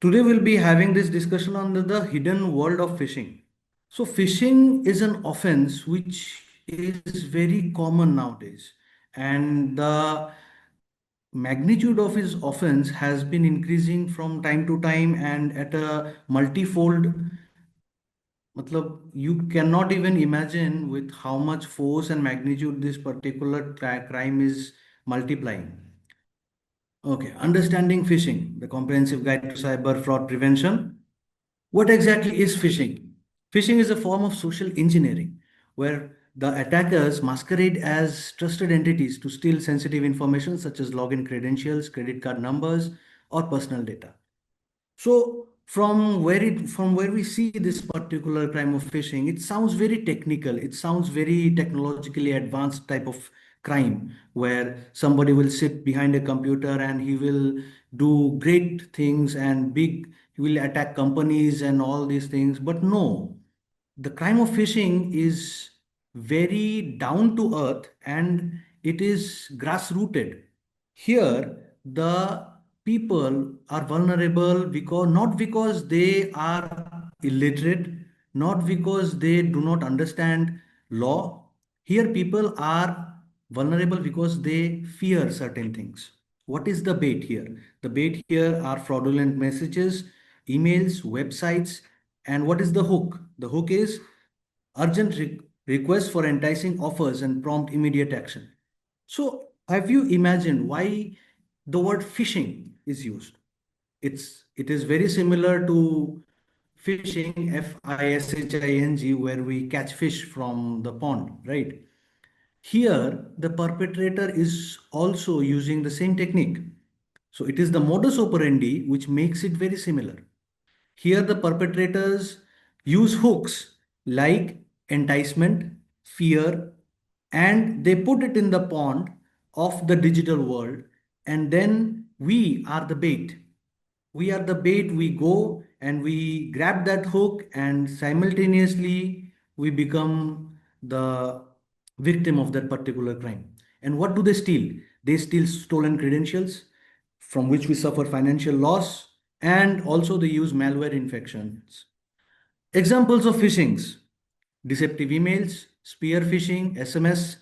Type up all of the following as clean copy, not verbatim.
Today we'll be having this discussion on the hidden world of phishing. So phishing is an offense which is very common nowadays, and the magnitude of his offense has been increasing from time to time and at a multifold. You cannot even imagine with how much force and magnitude this particular crime is multiplying. Okay, understanding phishing, the comprehensive guide to cyber fraud prevention. What exactly is phishing? Phishing is a form of social engineering where the attackers masquerade as trusted entities to steal sensitive information such as login credentials, credit card numbers, or personal data. So from where we see this particular crime of phishing, it sounds very technical. It sounds very technologically advanced type of crime where somebody will sit behind a computer and he will do great things and he will attack companies and all these things. But no, the crime of phishing is very down to earth and it is grassrooted. Here, the people are vulnerable because not because they are illiterate, not because they do not understand law. Here, people are vulnerable because they fear certain things. What is the bait here? The bait here are fraudulent messages, emails, websites, and what is the hook? The hook is urgent requests for enticing offers and prompt immediate action. So, have you imagined why the word phishing is used? It is very similar to fishing, Fishing, where we catch fish from the pond, right? Here, the perpetrator is also using the same technique. So it is the modus operandi which makes it very similar. Here, the perpetrators use hooks like enticement, fear, and they put it in the pond of the digital world, and then we are the bait. We are the bait, we go and we grab that hook, and simultaneously we become the victim of that particular crime. And what do they steal? They steal stolen credentials from which we suffer financial loss, and also they use malware infections. Examples of phishings: deceptive emails, spear phishing, SMS,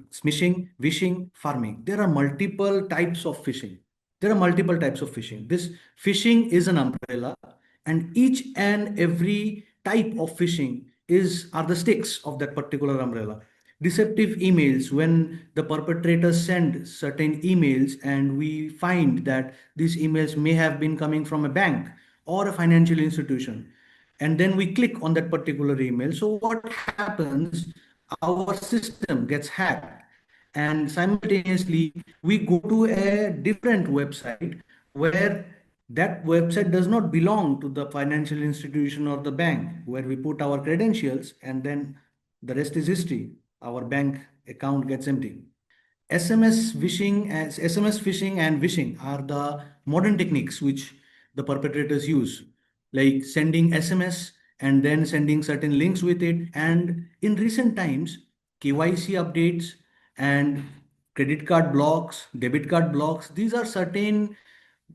smishing, wishing, farming. There are multiple types of phishing. There are multiple types of phishing. This phishing is an umbrella, and each and every type of phishing is are the sticks of that particular umbrella. Deceptive emails, when the perpetrators send certain emails and we find that these emails may have been coming from a bank or a financial institution, and then we click on that particular email. So what happens? Our system gets hacked, and simultaneously we go to a different website where that website does not belong to the financial institution or the bank, where we put our credentials, and then the rest is history. Our bank account gets empty. SMS phishing and wishing are the modern techniques which the perpetrators use, like sending SMS and then sending certain links with it. And in recent times, KYC updates and credit card blocks, debit card blocks, these are certain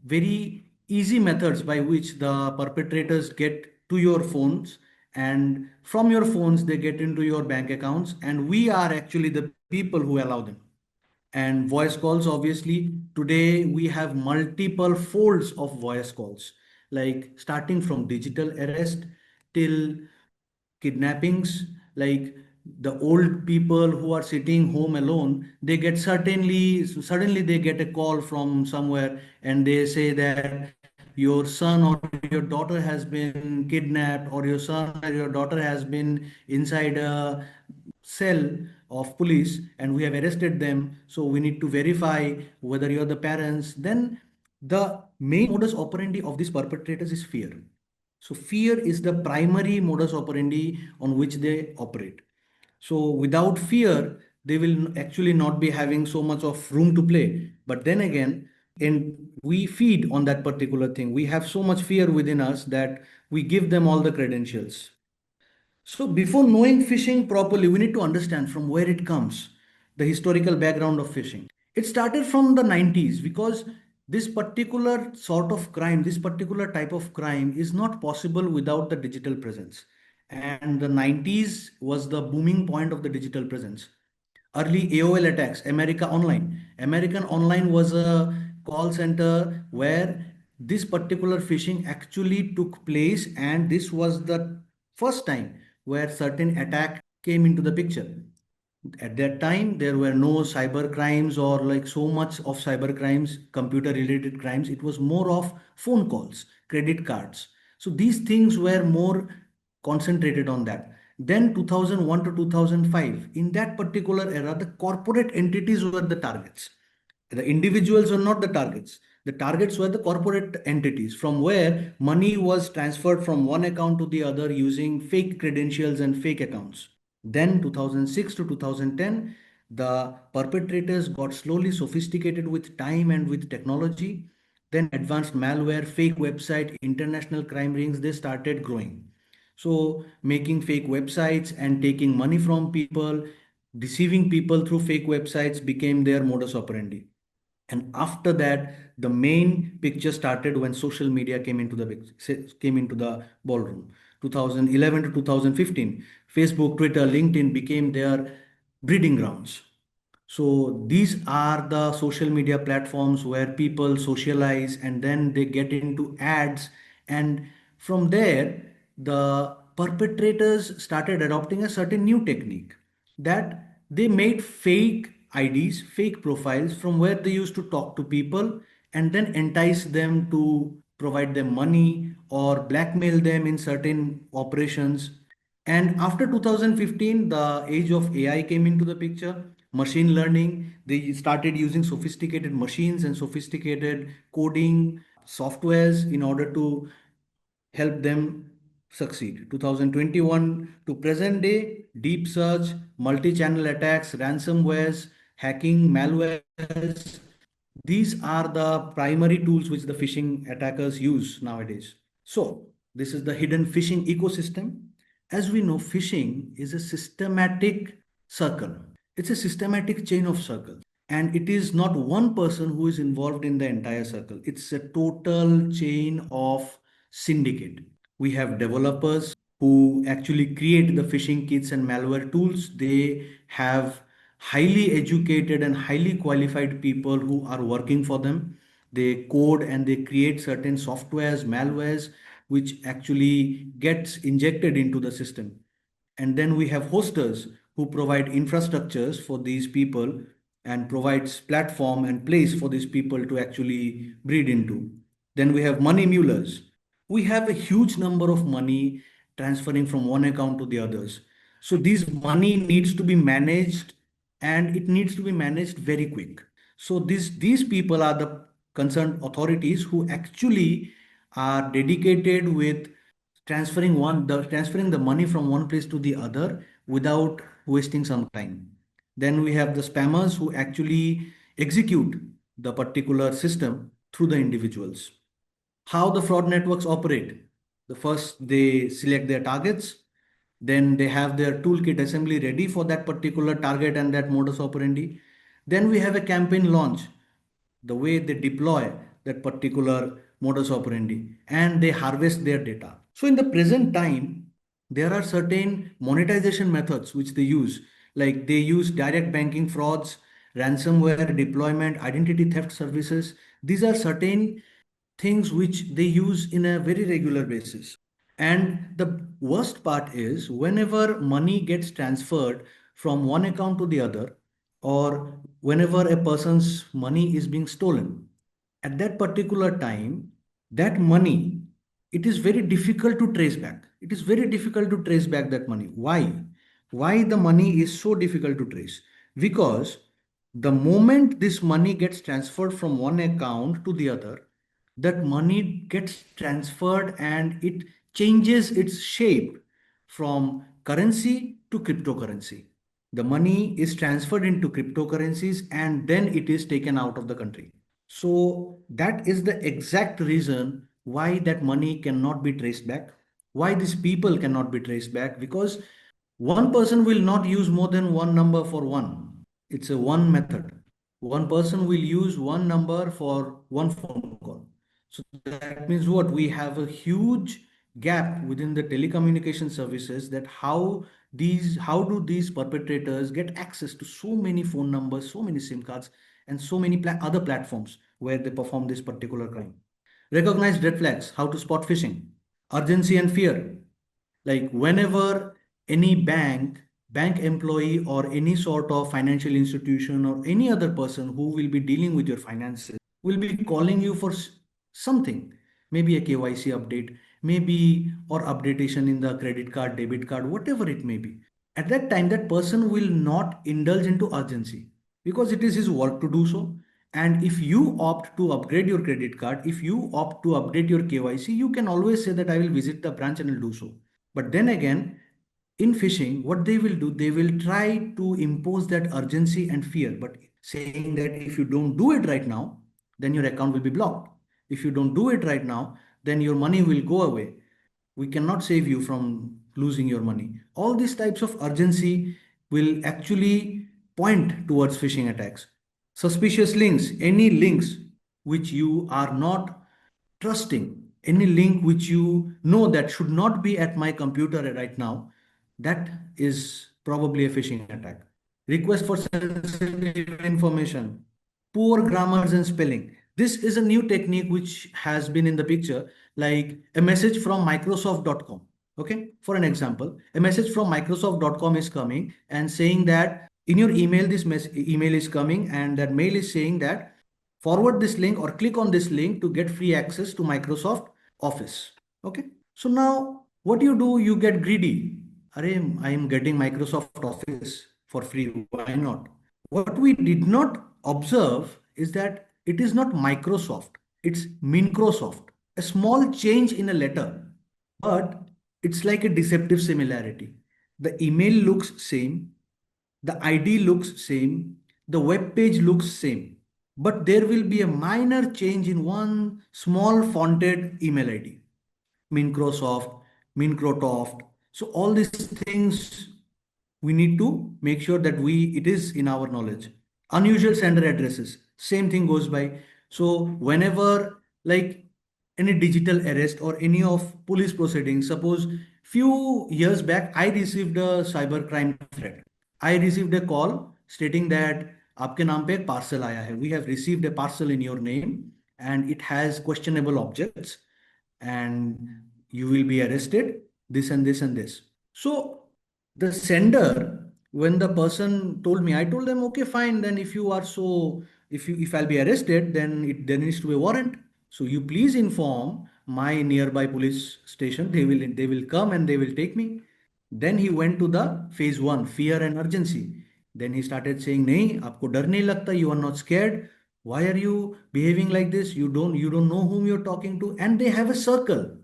very easy methods by which the perpetrators get to your phones, and from your phones they get into your bank accounts, and we are actually the people who allow them. And voice calls, obviously today we have multiple folds of voice calls, like starting from digital arrest till kidnappings. Like the old people who are sitting home alone, they get suddenly they get a call from somewhere and they say that your son or your daughter has been kidnapped, or your son or your daughter has been inside a cell of police and we have arrested them, so we need to verify whether you're the parents. Then the main modus operandi of these perpetrators is fear. So fear is the primary modus operandi on which they operate. So without fear, they will actually not be having so much of room to play. But then again, and we feed on that particular thing. We have so much fear within us that we give them all the credentials. So before knowing phishing properly, we need to understand from where it comes, the historical background of phishing. It started from the 90s because This particular sort of crime, this particular type of crime is not possible without the digital presence. And the 90s was the booming point of the digital presence. Early AOL attacks, America Online. American Online was a call center where this particular phishing actually took place, and this was the first time where certain attack came into the picture. At that time, there were no cyber crimes or like so much of cyber crimes, computer related crimes. It was more of phone calls, credit cards. So these things were more concentrated on that. Then 2001 to 2005, in that particular era, the corporate entities were the targets. The individuals were not the targets. The targets were the corporate entities from where money was transferred from one account to the other using fake credentials and fake accounts. Then 2006 to 2010, the perpetrators got slowly sophisticated with time and with technology. Then advanced malware, fake website, international crime rings, they started growing. So making fake websites and taking money from people, deceiving people through fake websites became their modus operandi. And after that, the main picture started when social media came into the ballroom. 2011 to 2015, Facebook, Twitter, LinkedIn became their breeding grounds. So these are the social media platforms where people socialize and then they get into ads. And from there, the perpetrators started adopting a certain new technique that they made fake IDs, fake profiles from where they used to talk to people and then entice them to provide them money or blackmail them in certain operations. And after 2015, the age of AI came into the picture, machine learning. They started using sophisticated machines and sophisticated coding softwares in order to help them succeed. 2021 to present day, deep search, multi-channel attacks, ransomwares, hacking, malwares. These are the primary tools which the phishing attackers use nowadays. So, this is the hidden phishing ecosystem. As we know, phishing is a systematic circle. It's a systematic chain of circles. And it is not one person who is involved in the entire circle. It's a total chain of syndicate. We have developers who actually create the phishing kits and malware tools. They have highly educated and highly qualified people who are working for them. They code and they create certain softwares, malwares, which actually gets injected into the system. And then we have hosters who provide infrastructures for these people and provides platform and place for these people to actually breed into. Then we have money mules. We have a huge number of money transferring from one account to the others. So this money needs to be managed and it needs to be managed very quick. So these people are the concerned authorities who actually are dedicated with transferring the money from one place to the other without wasting some time. Then we have the spammers who actually execute the particular system through the individuals. How the fraud networks operate. The first they select their targets, then they have their toolkit assembly ready for that particular target and that modus operandi. Then we have a campaign launch, the way they deploy that particular modus operandi, and they harvest their data. So in the present time, there are certain monetization methods which they use, like they use direct banking frauds, ransomware deployment, identity theft services. These are certain things which they use in a very regular basis. And the worst part is whenever money gets transferred from one account to the other, or whenever a person's money is being stolen, at that particular time, that money, it is very difficult to trace back. It is very difficult to trace back that money. Why? Why the money is so difficult to trace? Because the moment this money gets transferred from one account to the other, that money gets transferred and it changes its shape from currency to cryptocurrency. The money is transferred into cryptocurrencies and then it is taken out of the country. So that is the exact reason why that money cannot be traced back, why these people cannot be traced back, because one person will not use more than one number for one. It's a one method, One person will use one number for one phone call. So that means what? We have a huge gap within the telecommunication services, that how do these perpetrators get access to so many phone numbers, so many SIM cards, and so many other platforms where they perform this particular crime. Recognize red flags, how to spot phishing, urgency and fear. Like whenever any bank employee or any sort of financial institution or any other person who will be dealing with your finances will be calling you for something, maybe a KYC update, maybe or updatation in the credit card, debit card, whatever it may be. At that time, that person will not indulge into urgency because it is his work to do so. And if you opt to upgrade your credit card, if you opt to update your KYC, you can always say that I will visit the branch and will do so. But then again, in phishing, what they will do, they will try to impose that urgency and fear, but saying that if you don't do it right now, then your account will be blocked. If you don't do it right now, then your money will go away. We cannot save you from losing your money. All these types of urgency will actually point towards phishing attacks. Suspicious links, any links which you are not trusting, any link which you know that should not be at my computer right now, that is probably a phishing attack. Request for sensitive information, poor grammars and spelling. This is a new technique which has been in the picture, like a message from Microsoft.com. Okay, for an example, a message from Microsoft.com is coming and saying that in your email, this email is coming, and that mail is saying that forward this link or click on this link to get free access to Microsoft Office. Okay. So now what you do, you get greedy. I am getting Microsoft Office for free. Why not? What we did not observe is that it is not Microsoft, it's Microsoft. A small change in a letter, but it's like a deceptive similarity. The email looks same, the ID looks same, the web page looks same, but there will be a minor change in one small fonted email ID. Microsoft, Microsoft. So all these things we need to make sure that it is in our knowledge. Unusual sender addresses, same thing goes by. So whenever like any digital arrest or any of police proceedings, suppose few years back I received a cybercrime threat. I received a call stating that आपके नाम पे एक parcel आया है. We have received a parcel in your name and it has questionable objects and you will be arrested, this and this and this. So the sender, when the person told me, I told them, okay, fine. Then if you are so, if I'll be arrested, then there needs to be a warrant. So you please inform my nearby police station. They will come and they will take me. Then he went to the phase one, fear and urgency. Then he started saying, नहीं, आपको डर नहीं लगता, you are not scared. Why are you behaving like this? You don't know whom you're talking to. And they have a circle.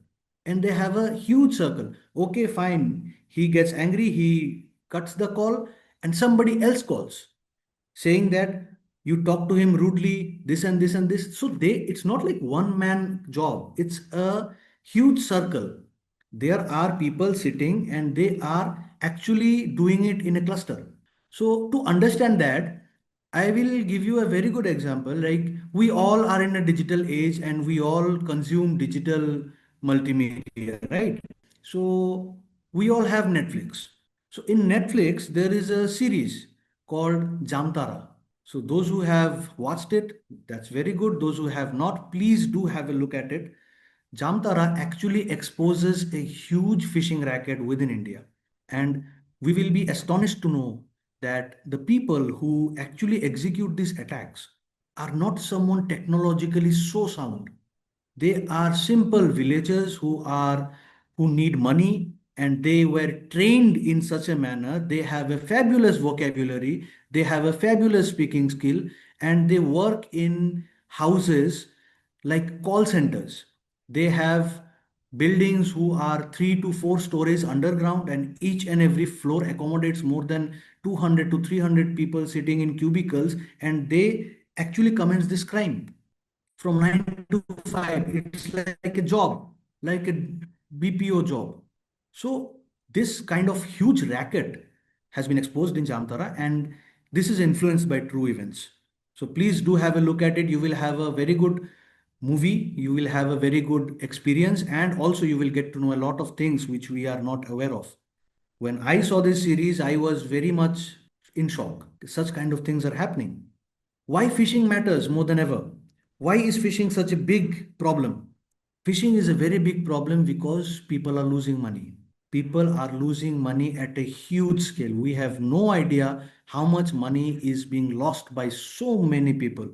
And they have a huge circle. Okay, fine. He gets angry, he cuts the call, and somebody else calls saying that you talk to him rudely, this and this and this. So it's not like one man job, it's a huge circle. There are people sitting and they are actually doing it in a cluster. So to understand that, I will give you a very good example. Like we all are in a digital age and we all consume digital multimedia, right? So we all have Netflix. So in Netflix, there is a series called Jamtara. So those who have watched it, that's very good. Those who have not, please do have a look at it. Jamtara actually exposes a huge phishing racket within India. And we will be astonished to know that the people who actually execute these attacks are not someone technologically so sound. They are simple villagers who need money and they were trained in such a manner. They have a fabulous vocabulary, they have a fabulous speaking skill, and they work in houses like call centers. They have buildings who are 3 to 4 stories underground, and each and every floor accommodates more than 200 to 300 people sitting in cubicles, and they actually commence this crime from 9 to 5. It's like a job, like a BPO job. So this kind of huge racket has been exposed in Jamtara, and this is influenced by true events. So please do have a look at it. You will have a very good movie, you will have a very good experience, and also you will get to know a lot of things which we are not aware of. When I saw this series, I was very much in shock. Such kind of things are happening. Why phishing matters more than ever? Why is phishing such a big problem? Phishing is a very big problem because people are losing money. People are losing money at a huge scale. We have no idea how much money is being lost by so many people.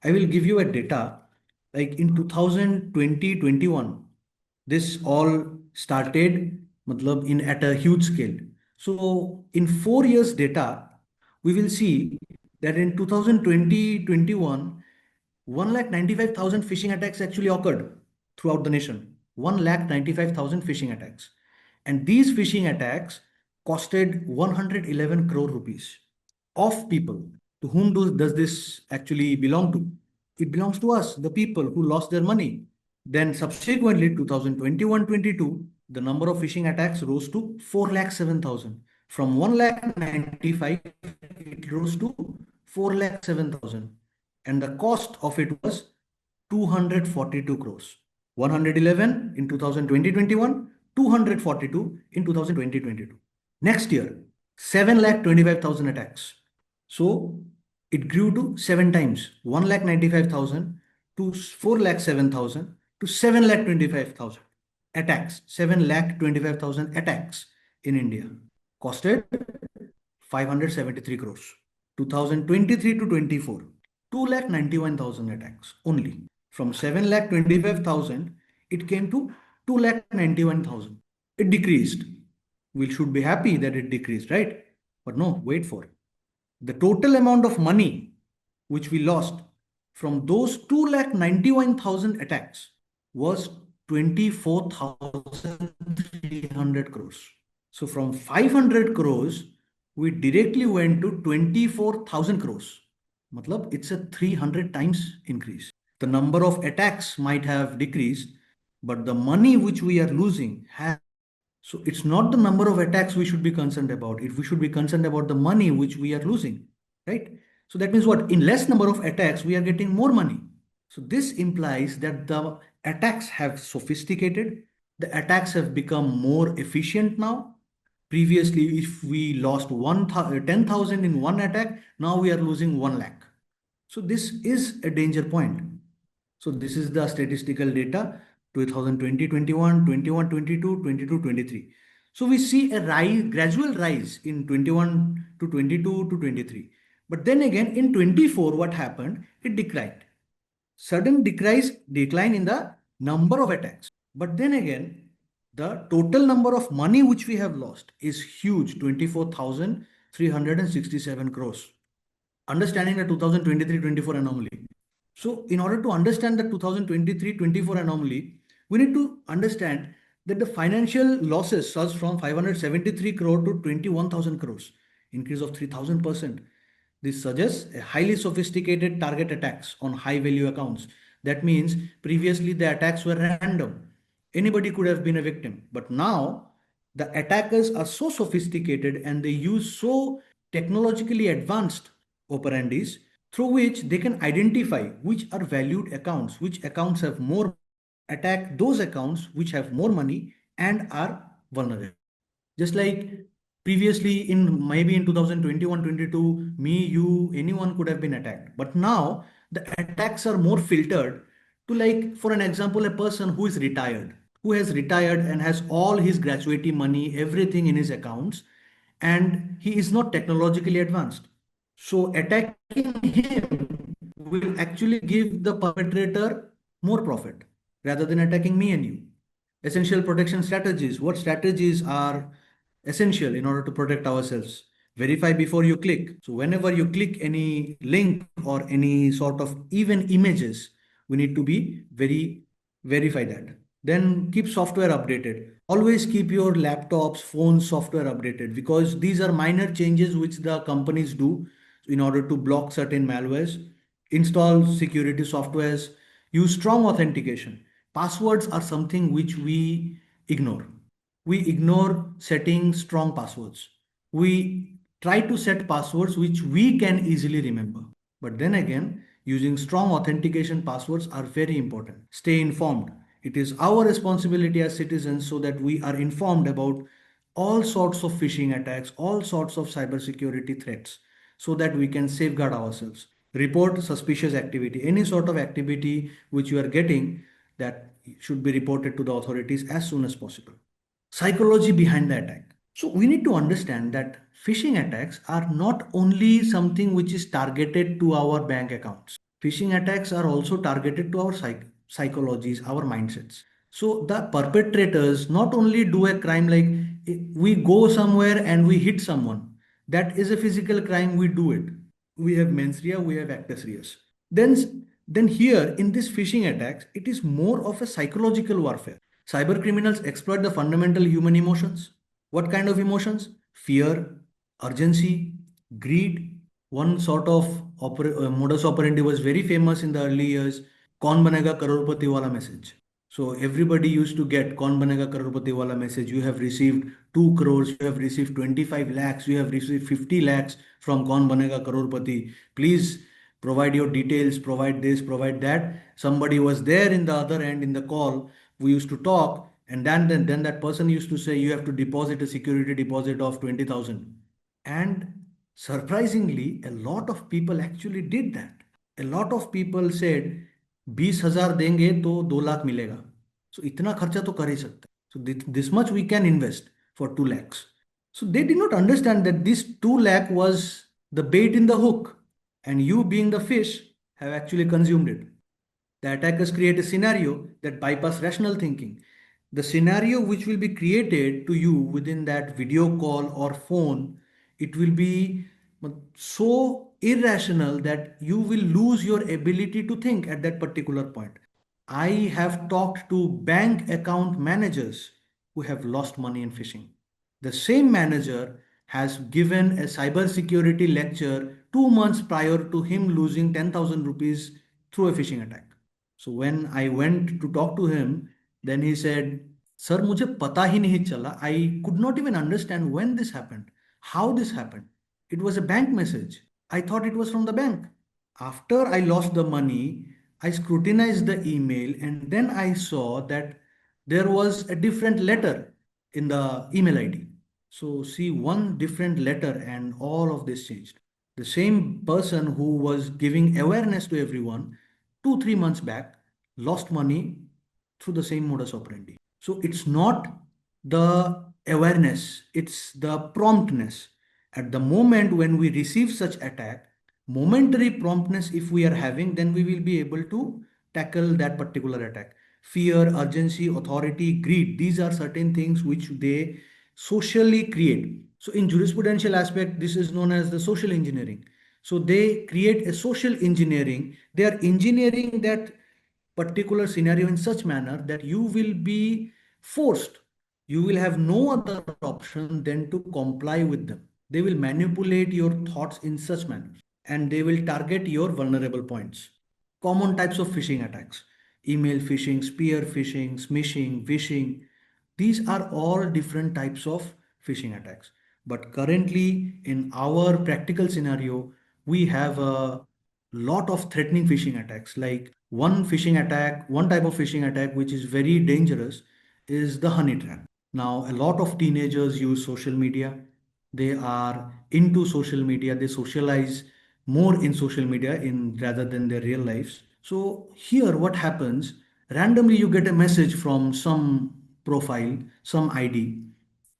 I will give you a data. Like in 2020-21, this all started matlab, in at a huge scale. So in 4 years data, we will see that in 2020-21, 1,95,000 phishing attacks actually occurred throughout the nation. 1,95,000 phishing attacks. And these phishing attacks costed 111 crore rupees of people. To whom does this actually belong to? It belongs to us, the people who lost their money. Then subsequently, 2021-22, the number of phishing attacks rose to 4,07,000. From 1,95,000, it rose to 4,07,000. And the cost of it was 242 crores. 111 in 2020-21, 242 in 2020-22. Next year, 7,25,000 attacks. So it grew to 7 times, 1,95,000 to 4,07,000 to 7,25,000 attacks. 7,25,000 attacks in India costed 573 crores. 2023 to 24, 2,91,000 attacks only. From 7,25,000, it came to 2,91,000. It decreased. We should be happy that it decreased, right? But no, wait for it. The total amount of money which we lost from those 2,91,000 attacks was 24,300 crores. So from 500 crores, we directly went to 24,000 crores. Matlab, it's a 300 times increase. The number of attacks might have decreased, but the money which we are losing has. So it's not the number of attacks we should be concerned about. We should be concerned about the money which we are losing, right? So that means what? In less number of attacks, we are getting more money. So this implies that the attacks have sophisticated, the attacks have become more efficient now. Previously, if we lost 10,000 in one attack, now we are losing 1 lakh. So this is a danger point. So this is the statistical data 2020, 21, 21, 22, 22, 23. So we see a gradual rise in 21 to 22 to 23. But then again in 24, what happened? It declined. Sudden decline in the number of attacks. But then again, the total number of money which we have lost is huge, 24,367 crores. Understanding the 2023-24 anomaly. So in order to understand the 2023-24 anomaly, we need to understand that the financial losses surged from 573 crore to 21,000 crores, increase of 3,000%. This suggests a highly sophisticated target attacks on high value accounts. That means previously the attacks were random. Anybody could have been a victim. But now the attackers are so sophisticated and they use so technologically advanced operandis through which they can identify which are valued accounts, which accounts have more, attack those accounts which have more money and are vulnerable. Just like previously in maybe in 2021-22, me, you, anyone could have been attacked. But now the attacks are more filtered to, like, for an example, a person who is retired, who has retired and has all his gratuity money, everything in his accounts, and he is not technologically advanced. So attacking him will actually give the perpetrator more profit rather than attacking me and you. Essential protection strategies. What strategies are essential in order to protect ourselves? Verify before you click. So whenever you click any link or any sort of even images, we need to be verify that. Then keep software updated. Always keep your laptops, phones, software updated because these are minor changes which the companies do in order to block certain malwares. Install security softwares. Use strong authentication. Passwords are something which we ignore. We ignore setting strong passwords. We try to set passwords which we can easily remember. But then again, using strong authentication passwords are very important. Stay informed. It is our responsibility as citizens so that we are informed about all sorts of phishing attacks, all sorts of cybersecurity threats, so that we can safeguard ourselves. Report suspicious activity. Any sort of activity which you are getting, that should be reported to the authorities as soon as possible. Psychology behind the attack. So we need to understand that phishing attacks are not only something which is targeted to our bank accounts. Phishing attacks are also targeted to our psychologies, our mindsets. So the perpetrators not only do a crime like we go somewhere and we hit someone. That is a physical crime, we do it. We have mens rea, we have actus reus. Then here in this phishing attacks, it is more of a psychological warfare. Cyber criminals exploit the fundamental human emotions. What kind of emotions? Fear, urgency, greed. One sort of modus operandi was very famous in the early years. Kaun banega crorepati wala message. So everybody used to get Kaun banega crorepati wala message. You have received 2 crores, you have received 25 lakhs, you have received 50 lakhs from Kaun banega crorepati. Please provide your details, provide this, provide that. Somebody was there in the other end in the call. We used to talk, and then that person used to say you have to deposit a security deposit of 20,000. And surprisingly, a lot of people actually did that. A lot of people said 20,000 देंगे तो 2 लाख मिलेगा. So इतना खर्चा तो कर ही सकते हैं. So this much we can invest for 2 lakhs. So they did not understand that this 2 lakh was the bait in the hook, and you being the fish have actually consumed it. The attackers create a scenario that bypass rational thinking. The scenario which will be created to you within that video call or phone, it will be so irrational that you will lose your ability to think at that particular point. I have talked to bank account managers who have lost money in phishing. The same manager has given a cybersecurity lecture 2 months prior to him losing 10,000 rupees through a phishing attack. So when I went to talk to him, then he said, Sir, मुझे पता ही नहीं चला. I could not even understand when this happened, how this happened. It was a bank message. I thought it was from the bank. After I lost the money, I scrutinized the email and then I saw that there was a different letter in the email ID. So see, one different letter and all of this changed. The same person who was giving awareness to everyone 2, 3 months back lost money through the same modus operandi. So it's not the awareness, it's the promptness. At the moment when we receive such attack, momentary promptness if we are having, then we will be able to tackle that particular attack. Fear, urgency, authority, greed, these are certain things which they socially create. So in jurisprudential aspect, this is known as the social engineering. So they create a social engineering. They are engineering that particular scenario in such manner that you will be forced. You will have no other option than to comply with them. They will manipulate your thoughts in such manner and they will target your vulnerable points. Common types of phishing attacks: email phishing, spear phishing, smishing, vishing. These are all different types of phishing attacks. But currently, in our practical scenario, we have a lot of threatening phishing attacks. Like one type of phishing attack which is very dangerous is the honey trap. Now, a lot of teenagers use social media. They are into social media. They socialize more in social media in rather than their real lives. So here what happens, randomly you get a message from some profile, some ID,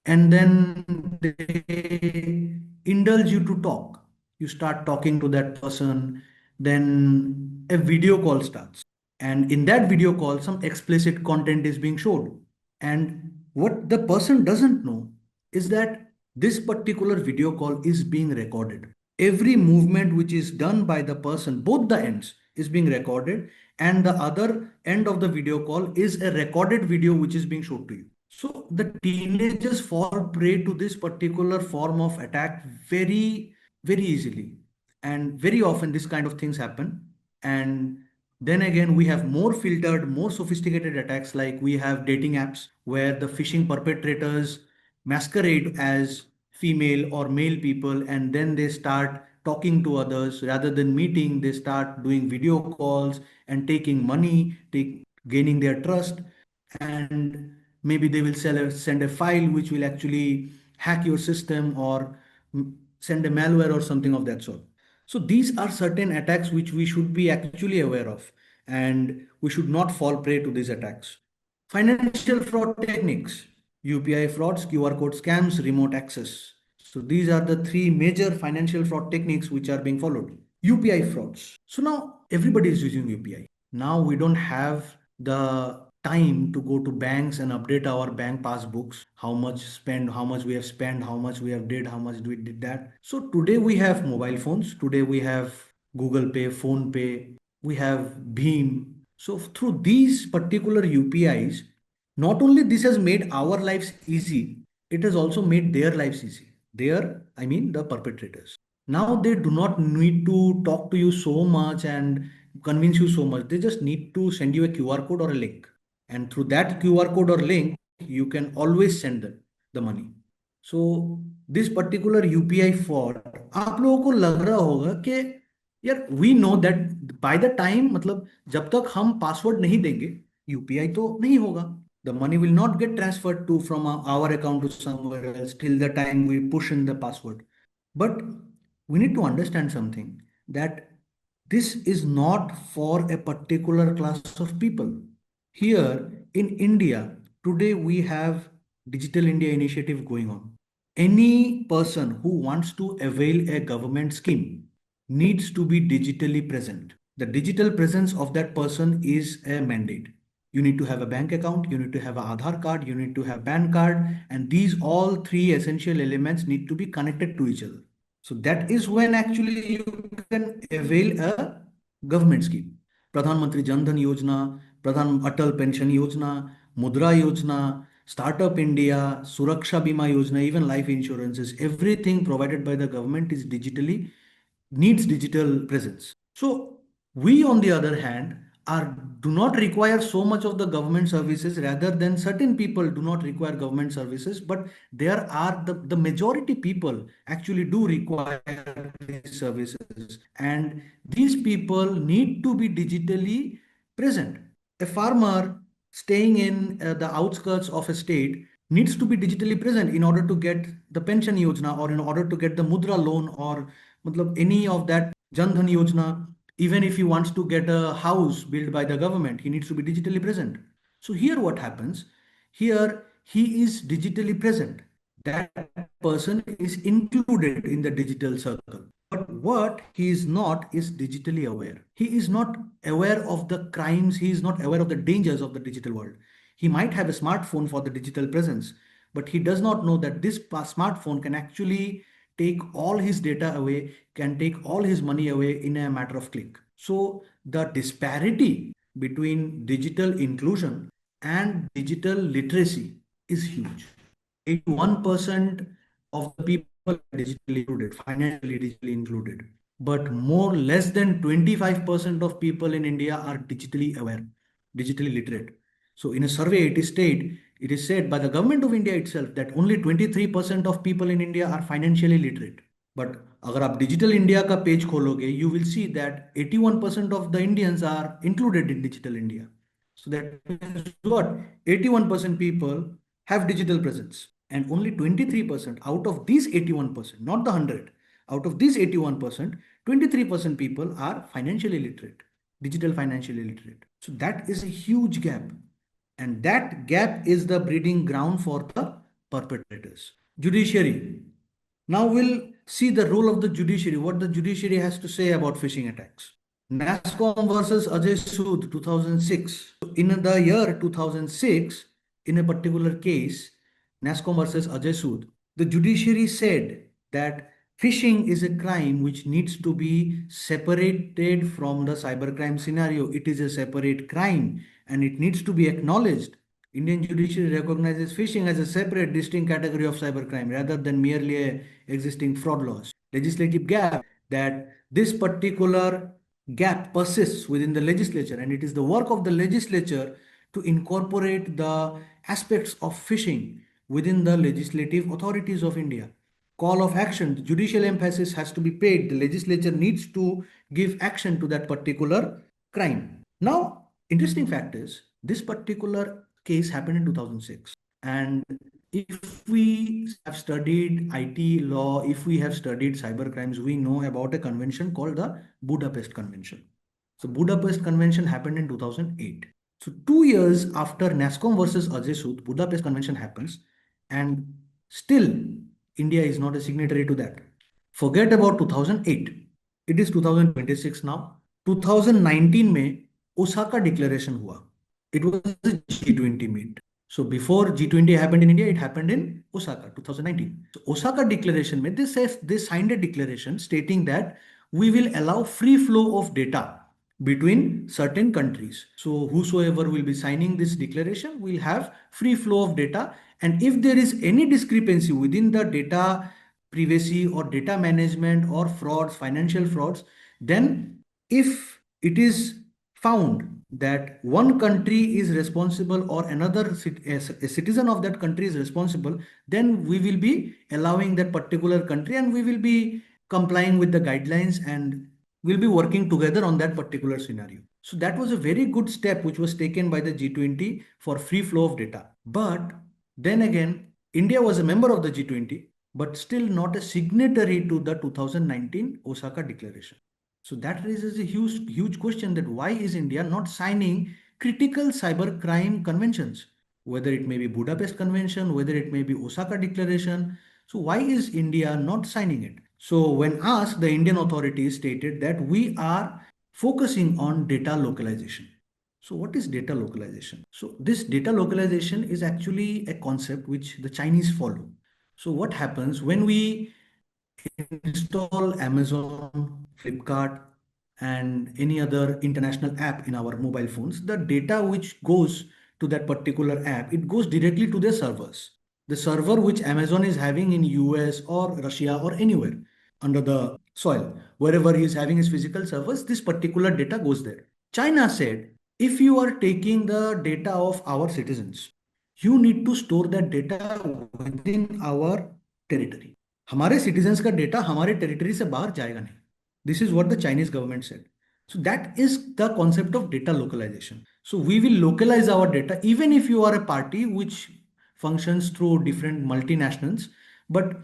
and then they indulge you to talk. You start talking to that person, then a video call starts. And in that video call, some explicit content is being showed. And what the person doesn't know is that this particular video call is being recorded. Every movement which is done by the person, both the ends, is being recorded, and the other end of the video call is a recorded video which is being shown to you. So the teenagers fall prey to this particular form of attack very, very easily. And very often this kind of things happen. And then again, we have more filtered, more sophisticated attacks, like we have dating apps where the phishing perpetrators masquerade as female or male people and then they start talking to others. Rather than meeting, they start doing video calls and taking money, gaining their trust, and maybe they will send a file which will actually hack your system, or send a malware or something of that sort. So these are certain attacks which we should be actually aware of, and we should not fall prey to these attacks. Financial fraud techniques: UPI frauds, QR code scams, remote access. So these are the three major financial fraud techniques which are being followed. UPI frauds. So now everybody is using UPI. Now we don't have the time to go to banks and update our bank passbooks, how much spend, how much we have spent, how much we have did, how much we did that. So today we have mobile phones. Today we have Google Pay, Phone Pay, we have Beam. So through these particular UPIs, not only this has made our lives easy, it has also made their lives easy. I mean the perpetrators. Now they do not need to talk to you so much and convince you so much. They just need to send you a QR code or a link. And through that QR code or link, you can always send them the money. So this particular UPI fraud, आप लोगों को लग रहा होगा कि यार we know that by the time, मतलब जब तक हम पासवर्ड नहीं देंगे यूपीआई तो नहीं होगा. The money will not get transferred to from our account to somewhere else till the time we push in the password. But we need to understand something, that this is not for a particular class of people. Here in India, today we have Digital India initiative going on. Any person who wants to avail a government scheme needs to be digitally present. The digital presence of that person is a mandate. You need to have a bank account, you need to have an Aadhaar card, you need to have PAN card, and these all three essential elements need to be connected to each other. So that is when actually you can avail a government scheme. Pradhan Mantri Jan Dhan Yojana, Pradhan Atal Pension Yojana, Mudra Yojana, Startup India, Suraksha Bima Yojana, even life insurances, everything provided by the government is digitally, needs digital presence. So we, on the other hand, are do not require so much of the government services, rather than certain people do not require government services, but there are the majority people actually do require these services, and these people need to be digitally present. A farmer staying in the outskirts of a state needs to be digitally present in order to get the pension yojana, or in order to get the mudra loan, or matlab any of that Jan Dhan Yojana. Even if he wants to get a house built by the government, he needs to be digitally present. So here what happens? Here he is digitally present. That person is included in the digital circle. But what he is not is digitally aware. He is not aware of the crimes. He is not aware of the dangers of the digital world. He might have a smartphone for the digital presence, but he does not know that this smartphone can actually take all his data away, can take all his money away in a matter of click. So the disparity between digital inclusion and digital literacy is huge. 81% of the people are digitally included, financially digitally included, but more less than 25% of people in India are digitally aware, digitally literate. So in a survey, it is said by the government of India itself that only 23% of people in India are financially literate. But अगर आप digital India का page खोलोगे, you will see that 81% of the Indians are included in digital India. So that means what? 81% people have digital presence, and only 23% out of these 81%, not the 100, out of these 81%, 23% people are financially literate, digital financially literate. So that is a huge gap. And that gap is the breeding ground for the perpetrators. Judiciary. Now we'll see the role of the judiciary, what the judiciary has to say about phishing attacks. NASCOM versus Ajay Sood, 2006. In the year 2006, in a particular case, NASCOM versus Ajay Sood, the judiciary said that phishing is a crime which needs to be separated from the cybercrime scenario. It is a separate crime and it needs to be acknowledged. Indian judiciary recognizes phishing as a separate, distinct category of cybercrime rather than merely a existing fraud laws. Legislative gap, that this particular gap persists within the legislature, and it is the work of the legislature to incorporate the aspects of phishing within the legislative authorities of India. call of action. The judicial emphasis has to be paid. The legislature needs to give action to that particular crime. Now, interesting fact is this particular case happened in 2006. And if we have studied IT law, if we have studied cyber crimes, we know about a convention called the Budapest Convention. So Budapest Convention happened in 2008. So 2 years after NASCOM versus Ajay Sood, Budapest Convention happens, and still India is not a signatory to that. Forget about 2008. It is 2026 now. 2019 में Osaka Declaration हुआ. It was a G20 meet. So before G20 happened in India, it happened in Osaka, 2019. So Osaka Declaration में they signed a declaration stating that we will allow free flow of data between certain countries. So whosoever will be signing this declaration will have free flow of data. And if there is any discrepancy within the data privacy or data management or frauds, financial frauds, then if it is found that one country is responsible or another a citizen of that country is responsible, then we will be allowing that particular country and we will be complying with the guidelines and will be working together on that particular scenario. So that was a very good step which was taken by the G20 for free flow of data. But then again, India was a member of the G20, but still not a signatory to the 2019 Osaka Declaration. So that raises a huge question that why is India not signing critical cybercrime conventions, whether it may be Budapest Convention, whether it may be Osaka Declaration. So why is India not signing it? So when asked, the Indian authorities stated that we are focusing on data localization. So what is data localization? So this data localization is actually a concept which the Chinese follow. So what happens when we install Amazon, Flipkart, and any other international app in our mobile phones, the data which goes to that particular app, it goes directly to their servers. The server which Amazon is having in US or Russia or anywhere under the soil, wherever he is having his physical servers, this particular data goes there. China said, if you are taking the data of our citizens, you need to store that data within our territory. हमारे citizens का data हमारे territory से बाहर जाएगा नहीं. This is what the Chinese government said. So that is the concept of data localization. So we will localize our data even if you are a party which functions through different multinationals. But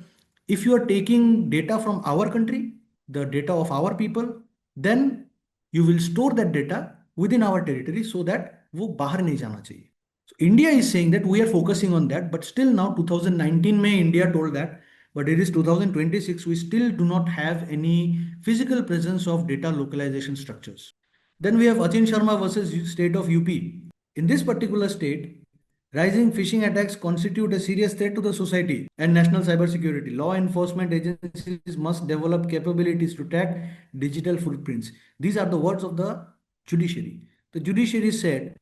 if you are taking data from our country, the data of our people, then you will store that data within our territory so that वो बाहर नहीं जाना चाहिए. So India is saying that we are focusing on that, but still now 2019 में India told that, but it is 2026, we still do not have any physical presence of data localization structures. Then we have Achin Sharma versus state of UP. In this particular state, rising phishing attacks constitute a serious threat to the society and national cybersecurity. Law enforcement agencies must develop capabilities to track digital footprints. These are the words of the judiciary. The judiciary said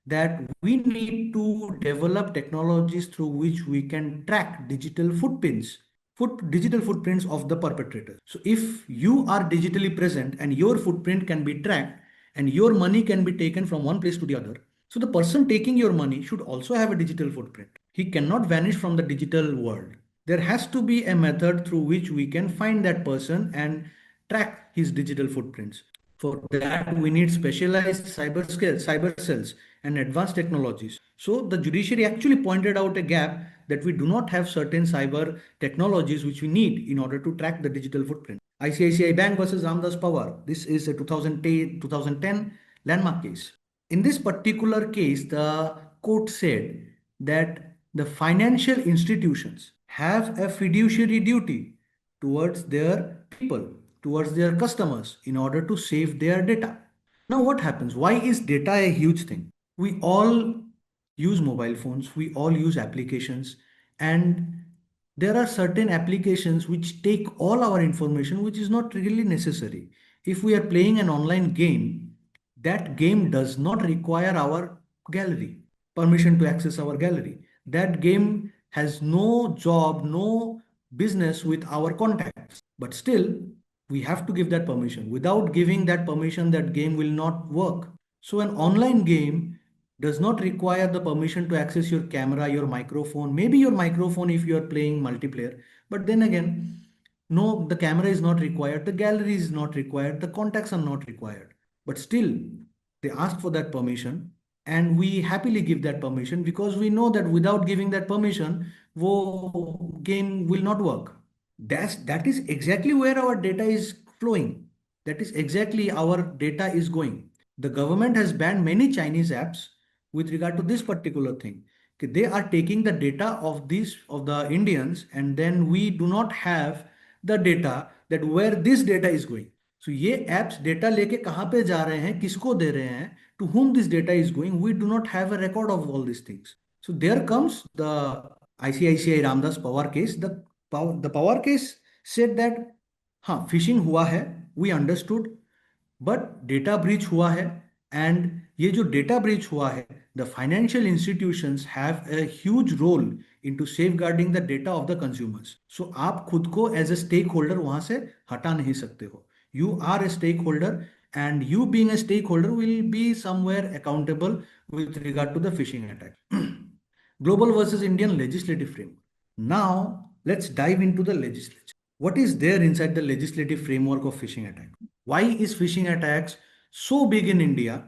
that we need to develop technologies through which we can track digital footprints of the perpetrators. So if you are digitally present and your footprint can be tracked and your money can be taken from one place to the other, so the person taking your money should also have a digital footprint. He cannot vanish from the digital world. There has to be a method through which we can find that person and track his digital footprints. For that, we need specialized cyber cells, and advanced technologies. So the judiciary actually pointed out a gap that we do not have certain cyber technologies which we need in order to track the digital footprint. ICICI Bank versus Ramdas Pawar. This is a 2010 landmark case. In this particular case, the court said that the financial institutions have a fiduciary duty towards their people, towards their customers in order to save their data. Now, what happens? Why is data a huge thing? We all use mobile phones, we all use applications, and there are certain applications which take all our information, which is not really necessary. If we are playing an online game, that game does not require our gallery, permission to access our gallery. That game has no job, no business with our contacts. But still, we have to give that permission. Without giving that permission, that game will not work. So an online game does not require the permission to access your camera, your microphone, maybe your microphone if you are playing multiplayer. But then again, no, the camera is not required, the gallery is not required, the contacts are not required. But still, they ask for that permission, and we happily give that permission because we know that without giving that permission, wo game will not work. That is exactly where our data is flowing. That is exactly our data is going. The government has banned many Chinese apps with regard to this particular thing. Okay, they are taking the data of these of the Indians, and then we do not have the data that where this data is going. So ये apps data लेके कहाँ पे जा रहे हैं, किसको दे रहे हैं, to whom this data is going, we do not have a record of all these things. So there comes the ICICI Ramdas Pawar case. The Pawar case said that हाँ phishing हुआ है, we understood, but data breach हुआ है, and ये जो data breach हुआ है, the financial institutions have a huge role in to safeguarding the data of the consumers. So आप खुद को एज अ स्टेक होल्डर वहां से हटा नहीं सकते हो. You are a stakeholder, and you being a stakeholder will be somewhere accountable with regard to the phishing attack. Global versus Indian legislative framework. Now, let's dive into the legislature. What is there inside the legislative framework of phishing attack? Why is phishing attacks so big in India?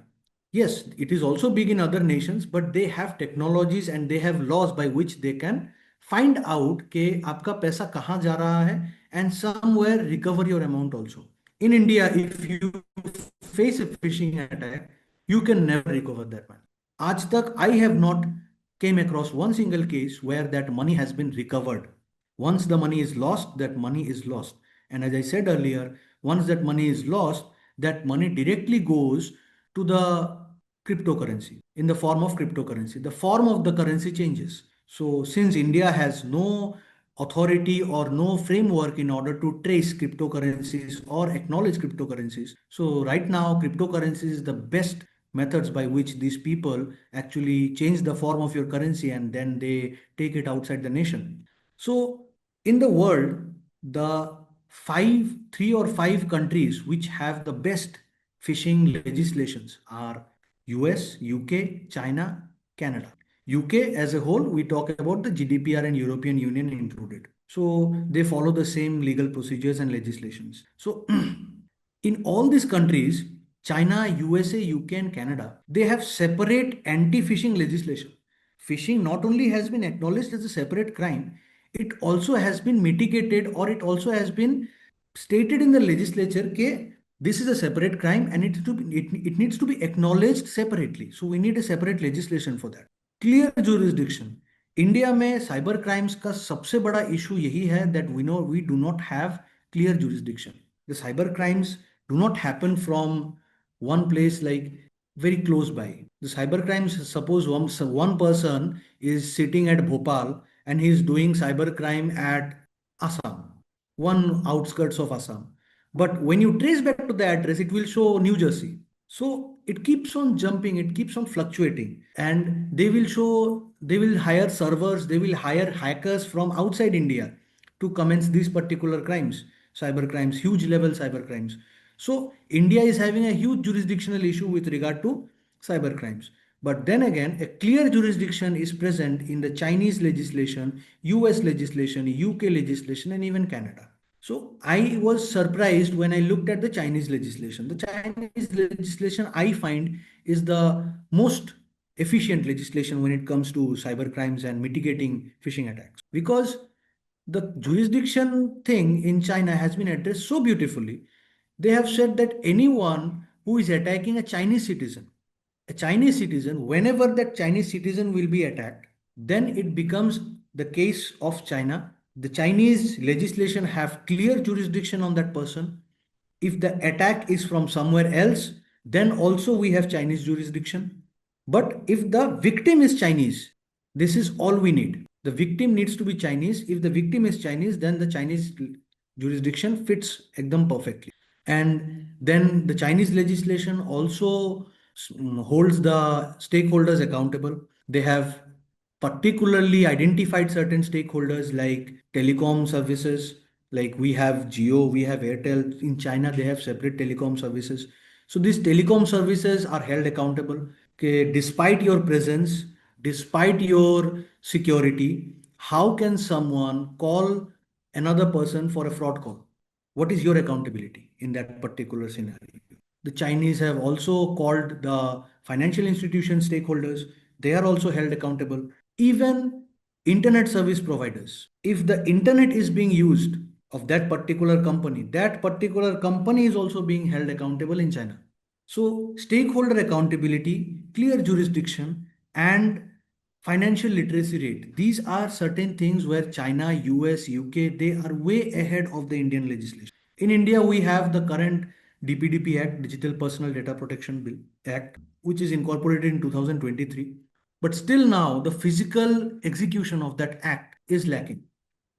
Yes, it is also big in other nations, but they have technologies and they have laws by which they can find out कि आपका पैसा कहाँ जा रहा है, and somewhere recover your amount also. In India, if you face a phishing attack, you can never recover that money. आज तक I have not came across one single case where that money has been recovered. Once the money is lost, that money is lost. And as I said earlier, once that money is lost, that money directly goes to the cryptocurrency in the form of cryptocurrency. The form of the currency changes. So since India has no authority or no framework in order to trace cryptocurrencies or acknowledge cryptocurrencies, so right now cryptocurrency is the best methods by which these people actually change the form of your currency and then they take it outside the nation. So in the world, the three or five countries which have the best phishing legislations are US, UK, China, Canada. UK as a whole, we talk about the GDPR and European Union included. So they follow the same legal procedures and legislations. So in all these countries, China, USA, UK, and Canada, they have separate anti-phishing legislation. Phishing not only has been acknowledged as a separate crime, it also has been mitigated, or it also has been stated in the legislature that this is a separate crime and it needs to be acknowledged separately. So we need a separate legislation for that. Clear jurisdiction. India में cyber crimes का सबसे बड़ा issue यही है that we do not have clear jurisdiction. The cyber crimes do not happen from one place like very close by. The cyber crimes, suppose one person is sitting at Bhopal and he is doing cyber crime at Assam, one outskirts of Assam. But when you trace back to the address, it will show New Jersey. So it keeps on jumping, it keeps on fluctuating, and they will hire servers, they will hire hackers from outside India to commence these particular crimes, cyber crimes, huge level cyber crimes. So India is having a huge jurisdictional issue with regard to cyber crimes. But then again, a clear jurisdiction is present in the Chinese legislation, US legislation, UK legislation, and even Canada. So I was surprised when I looked at the Chinese legislation. The Chinese legislation I find is the most efficient legislation when it comes to cyber crimes and mitigating phishing attacks, because the jurisdiction thing in China has been addressed so beautifully. They have said that anyone who is attacking a Chinese citizen, whenever that Chinese citizen will be attacked, then it becomes the case of China. The Chinese legislation have clear jurisdiction on that person. If the attack is from somewhere else, then also we have Chinese jurisdiction. But if the victim is Chinese, this is all we need. The victim needs to be Chinese. If the victim is Chinese, then the Chinese jurisdiction fits ekdam perfectly. And then the Chinese legislation also holds the stakeholders accountable. They have particularly identified certain stakeholders like telecom services, like we have Geo, we have Airtel. In China, they have separate telecom services. So these telecom services are held accountable. Okay, despite your presence, despite your security, how can someone call another person for a fraud call? What is your accountability in that particular scenario? The Chinese have also called the financial institution stakeholders. They are also held accountable. Even internet service providers. If the internet is being used of that particular company is also being held accountable in China. So, stakeholder accountability, clear jurisdiction, and financial literacy rate. These are certain things where China, US, UK, they are way ahead of the Indian legislation. In India, we have the current DPDP Act, Digital Personal Data Protection Bill Act, which is incorporated in 2023. But still now, the physical execution of that act is lacking.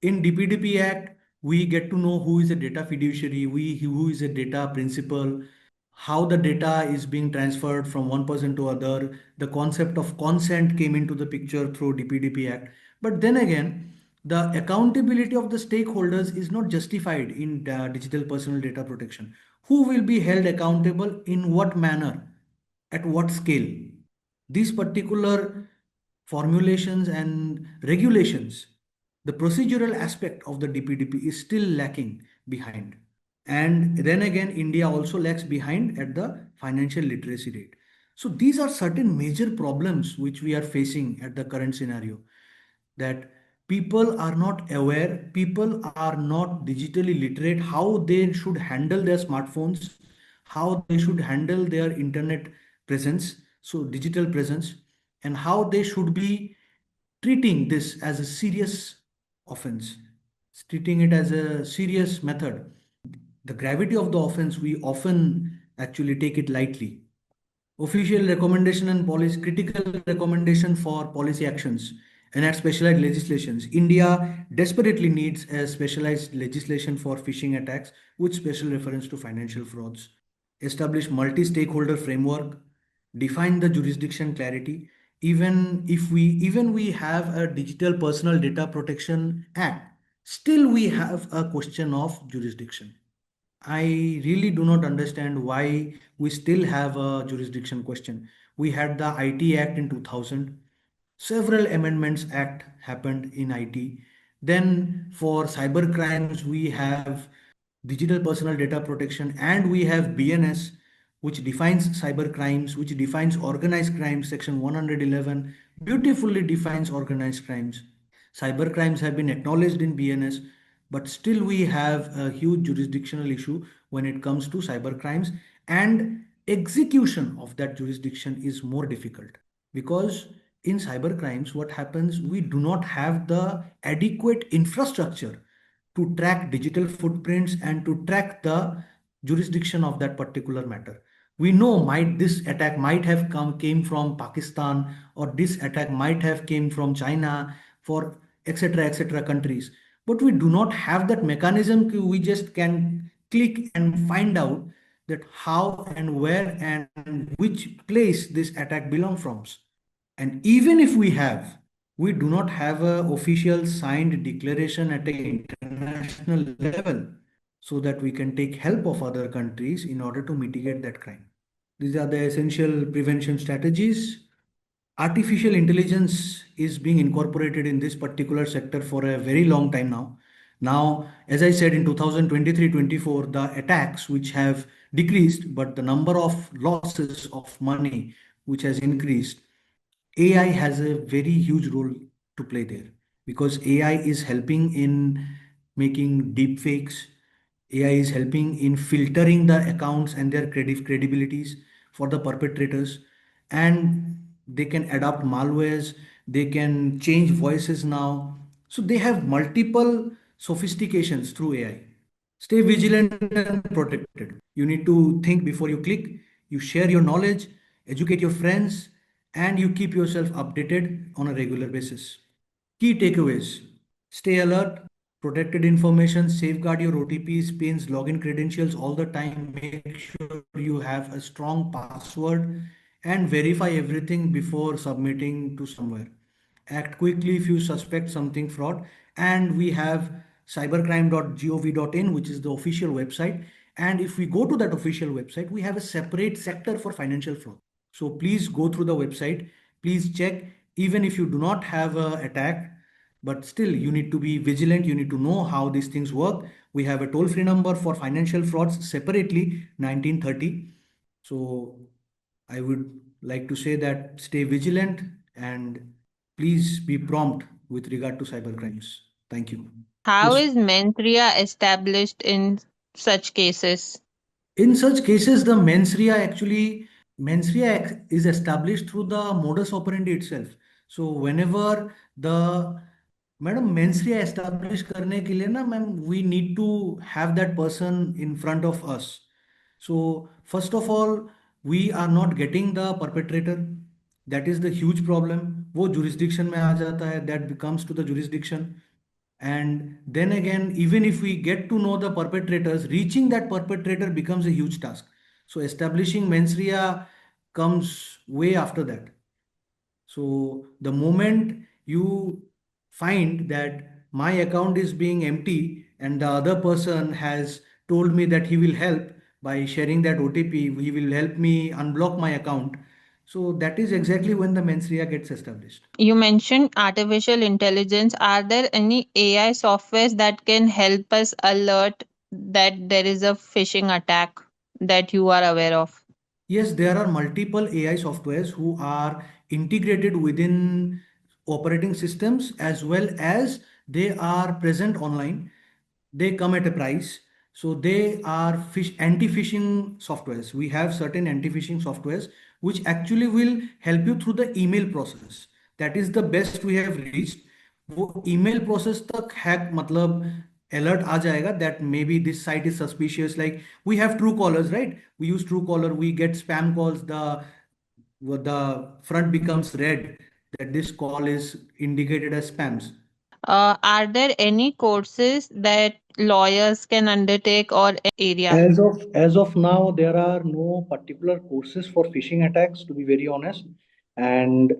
In DPDP Act, we get to know who is a data fiduciary, who is a data principal, how the data is being transferred from one person to other. The concept of consent came into the picture through DPDP Act. But then again, the accountability of the stakeholders is not justified in digital personal data protection. Who will be held accountable in what manner, at what scale? These particular formulations and regulations, the procedural aspect of the DPDP is still lacking behind. And then again, India also lags behind at the financial literacy rate. So these are certain major problems which we are facing at the current scenario, that people are not aware, people are not digitally literate, how they should handle their smartphones, how they should handle their internet presence, so digital presence, and how they should be treating this as a serious offense, treating it as a serious method. The gravity of the offense, we often actually take it lightly. Official recommendation and policy, critical recommendation for policy actions, enact specialized legislations. India desperately needs a specialized legislation for phishing attacks with special reference to financial frauds. Establish multi-stakeholder framework, define the jurisdiction clarity. Even we have a digital personal data protection act, still we have a question of jurisdiction. I really do not understand why we still have a jurisdiction question. We had the IT Act in 2000. Several amendments act happened in IT. Then for cyber crimes, we have digital personal data protection and we have BNS, which defines cyber crimes, which defines organized crimes. Section 111 beautifully defines organized crimes. Cyber crimes have been acknowledged in BNS, but still we have a huge jurisdictional issue when it comes to cyber crimes, and execution of that jurisdiction is more difficult because in cyber crimes, what happens, we do not have the adequate infrastructure to track digital footprints and to track the jurisdiction of that particular matter. We know might this attack might have came from Pakistan, or this attack might have came from China, for etc countries, but we do not have that mechanism. We just can click and find out that how and where and which place this attack belong from. And even if we have, we do not have a official signed declaration at an international level so that we can take help of other countries in order to mitigate that crime. These are the essential prevention strategies. Artificial intelligence is being incorporated in this particular sector for a very long time now. Now, as I said, in 2023-24, the attacks which have decreased, but the number of losses of money which has increased. AI has a very huge role to play there because AI is helping in making deep fakes. AI is helping in filtering the accounts and their credibilities for the perpetrators, and they can adopt malwares, they can change voices now. So they have multiple sophistications through AI. Stay vigilant and protected. You need to think before you click, you share your knowledge, educate your friends, and you keep yourself updated on a regular basis. Key takeaways: stay alert, protected information, safeguard your OTPs, pins, login credentials all the time. Make sure you have a strong password and verify everything before submitting to somewhere. Act quickly if you suspect something fraud. And we have cybercrime.gov.in, which is the official website. And if we go to that official website, we have a separate sector for financial fraud. So please go through the website. Please check, even if you do not have a attack, but still you need to be vigilant. You need to know how these things work. We have a toll-free number for financial frauds separately, 1930. So I would like to say that stay vigilant and please be prompt with regard to cyber crimes. Thank you. How Yes. is mens rea established in such cases? In such cases, the mens rea is established through the modus operandi itself. So whenever the madam mens rea establish करने के लिए ना ma'am we need to have that person in front of us. So first of all, we are not getting the perpetrator. That is the huge problem. वो jurisdiction में आ जाता है. That becomes to the jurisdiction. And then again, even if we get to know the perpetrators, reaching that perpetrator becomes a huge task. So establishing mens rea comes way after that. So the moment you find that my account is being empty and the other person has told me that he will help by sharing that OTP, he will help me unblock my account. So that is exactly when the mens rea gets established. You mentioned artificial intelligence. Are there any AI softwares that can help us alert that there is a phishing attack that you are aware of? Yes, there are multiple AI softwares who are integrated within operating systems as well as they are present online. They come at a price. So they are anti-phishing softwares. We have certain anti-phishing softwares which actually will help you through the email process. That is the best we have reached. वो email process तक hack मतलब alert आ जाएगा that maybe this site is suspicious. Like we have true callers, right? We use true caller, we get spam calls, the front becomes red that this call is indicated as spams. Are there any courses that lawyers can undertake or area? As of now, there are no particular courses for phishing attacks, to be very honest. And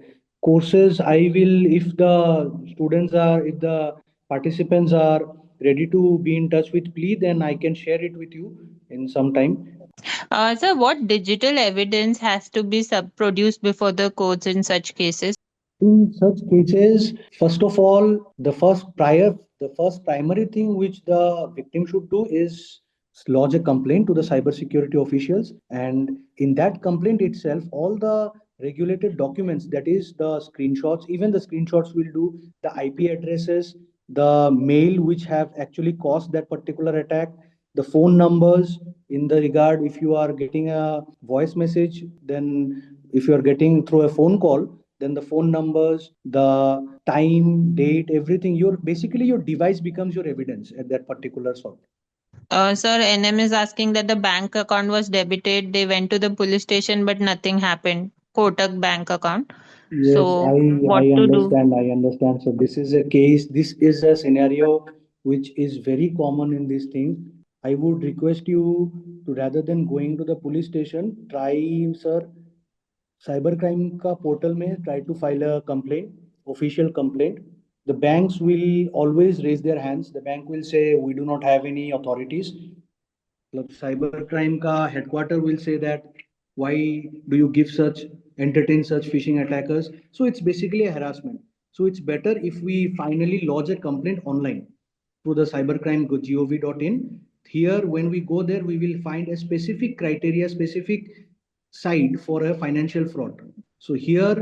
courses, I will, if the participants are ready to be in touch with plea, then I can share it with you in some time. Sir, what digital evidence has to be produced before the courts in such cases? In such cases, first of all, the first primary thing which the victim should do is lodge a complaint to the cybersecurity officials, and in that complaint itself, all the regulated documents, that is the screenshots, even the screenshots will do, the IP addresses, the mail which have actually caused that particular attack, the phone numbers in the regard if you are getting a voice message, then if you are getting through a phone call, then the phone numbers, the time, date, everything, your basically your device becomes your evidence at that particular sort. Sir, NM is asking that the bank account was debited. They went to the police station, but nothing happened. Kotak bank account. Yes, So, I what to do? understand. I understand. So this is a case, this is a scenario which is very common in this thing. I would request you to, rather than going to the police station, try, sir, cybercrime का portal में try to file a complaint, official complaint. The banks will always raise their hands. The bank will say we do not have any authorities. मतलब cyber crime का headquarter will say that why do you give such entertain such phishing attackers. So it's basically a harassment. So it's better if we finally lodge a complaint online through the cybercrime.gov.in. Here when we go there we will find a specific criteria, specific side for a financial fraud. So here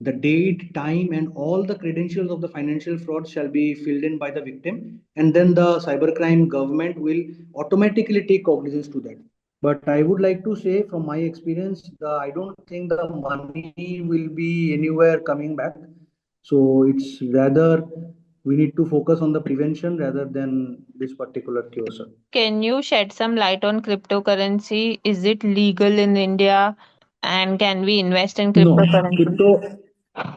the date, time, and all the credentials of the financial fraud shall be filled in by the victim, and then the cybercrime government will automatically take cognizance to that. But I would like to say, from my experience, I don't think the money will be anywhere coming back. So it's rather we need to focus on the prevention rather than this particular cure, sir. Can you shed some light on cryptocurrency? Is it legal in India? And can we invest in No, cryptocurrency?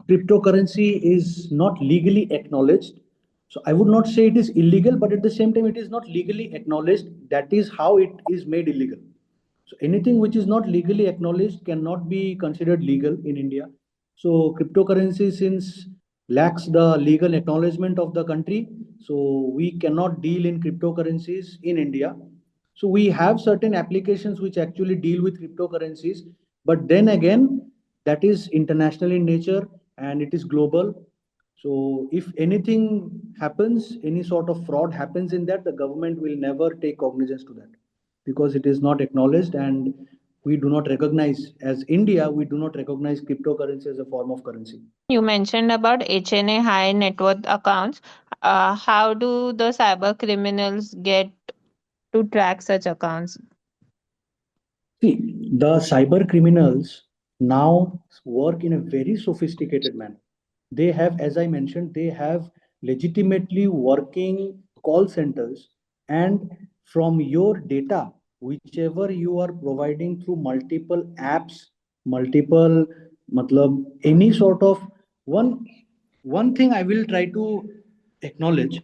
cryptocurrency is not legally acknowledged. So I would not say it is illegal, but at the same time, it is not legally acknowledged. That is how it is made illegal. So anything which is not legally acknowledged cannot be considered legal in India. So cryptocurrency, since lacks the legal acknowledgement of the country, so we cannot deal in cryptocurrencies in India. So we have certain applications which actually deal with cryptocurrencies, but then again, that is international in nature and it is global. So if anything happens, any sort of fraud happens in that, the government will never take cognizance to that because it is not acknowledged, and we do not recognize, as India, we do not recognize cryptocurrency as a form of currency. You mentioned about HNA, high net worth accounts. How do the cyber criminals get to track such accounts? See, the cyber criminals now work in a very sophisticated manner. They have, as I mentioned, they have legitimately working call centers, and from your data, whichever you are providing through multiple apps, multiple, matlab, any sort of one, one thing I will try to acknowledge.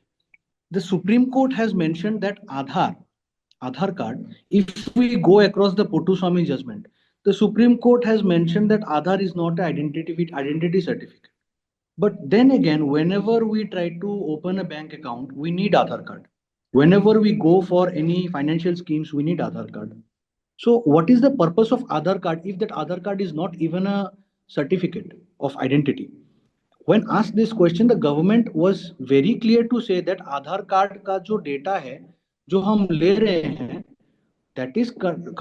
The Supreme Court has mentioned that Aadhaar card, if we go across the Pottuswamy judgment, the Supreme Court has mentioned that Aadhaar is not an identity certificate. But then again, whenever we try to open a bank account, we need Aadhaar card. Whenever we go for any financial schemes, we need Aadhaar card. So, what is the purpose of Aadhaar card if that Aadhaar card is not even a certificate of identity? When asked this question, the government was very clear to say that Aadhaar card का जो data है जो हम ले रहे हैं that is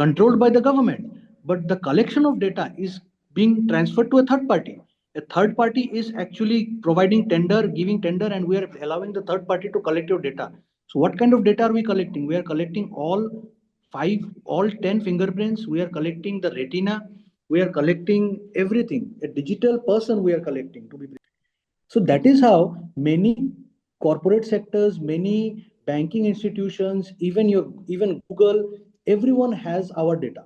controlled by the government, but the collection of data is being transferred to a third party. A third party is actually providing tender, giving tender, and we are allowing the third party to collect your data. So what kind of data are we collecting? We are collecting all 10 fingerprints. We are collecting the retina. We are collecting everything. A digital person we are collecting, to be. So that is how many corporate sectors, many banking institutions, even Google, everyone has our data.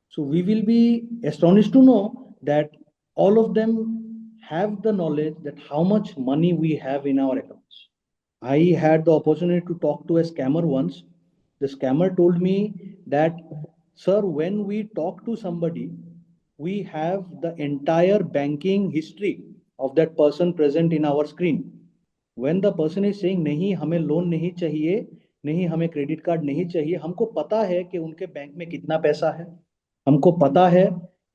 So we will be astonished to know that all of them have the knowledge that how much money we have in our accounts. I had the opportunity to talk to a scammer once. The scammer told me that, sir, when we talk to somebody, we have the entire banking history of that person present in our screen. When the person is saying नहीं हमें loan नहीं चाहिए, नहीं हमें credit card नहीं चाहिए, हमको पता है कि उनके बैंक में कितना पैसा है, हमको पता है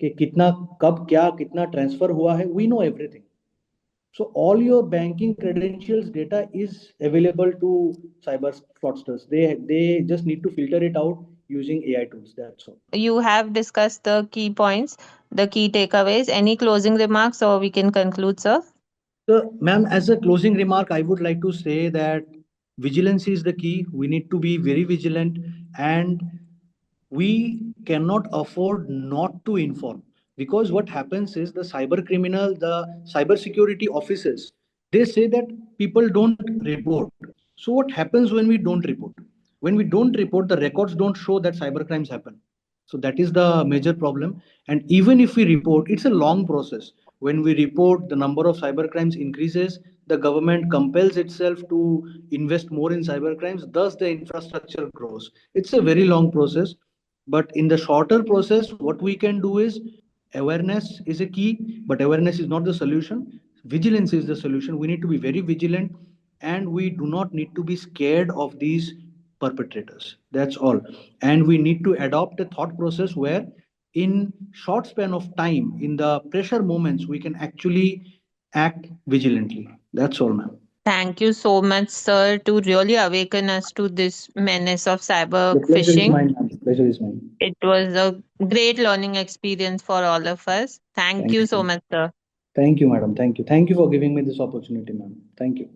कि कितना कब क्या कितना ट्रांसफर हुआ है, we know everything. So all your banking credentials data is available to cyber fraudsters. They just need to filter it out using AI tools. That's all. You have discussed the key points, the key takeaways. Any closing remarks, or we can conclude, sir? So, ma'am, as a closing remark, I would like to say that vigilance is the key. We need to be very vigilant, and we cannot afford not to inform, because what happens is the cyber criminal, the cyber security officers, they say that people don't report. So what happens when we don't report? When we don't report, the records don't show that cyber crimes happen. So that is the major problem. And even if we report, it's a long process. When we report, the number of cyber crimes increases, the government compels itself to invest more in cyber crimes, thus the infrastructure grows. It's a very long process. But in the shorter process, what we can do is, awareness is a key, but awareness is not the solution. Vigilance is the solution. We need to be very vigilant, and we do not need to be scared of these perpetrators. That's all. And we need to adopt a thought process where, in short span of time, in the pressure moments, we can actually act vigilantly. That's all, ma'am. Thank you so much, sir, to really awaken us to this menace of cyber The pleasure is phishing. mine, ma'am. The pleasure is mine. It was a great learning experience for all of us. Thank Thank you so you. much, sir. Thank you, madam. Thank you. Thank you for giving me this opportunity, ma'am. Thank you.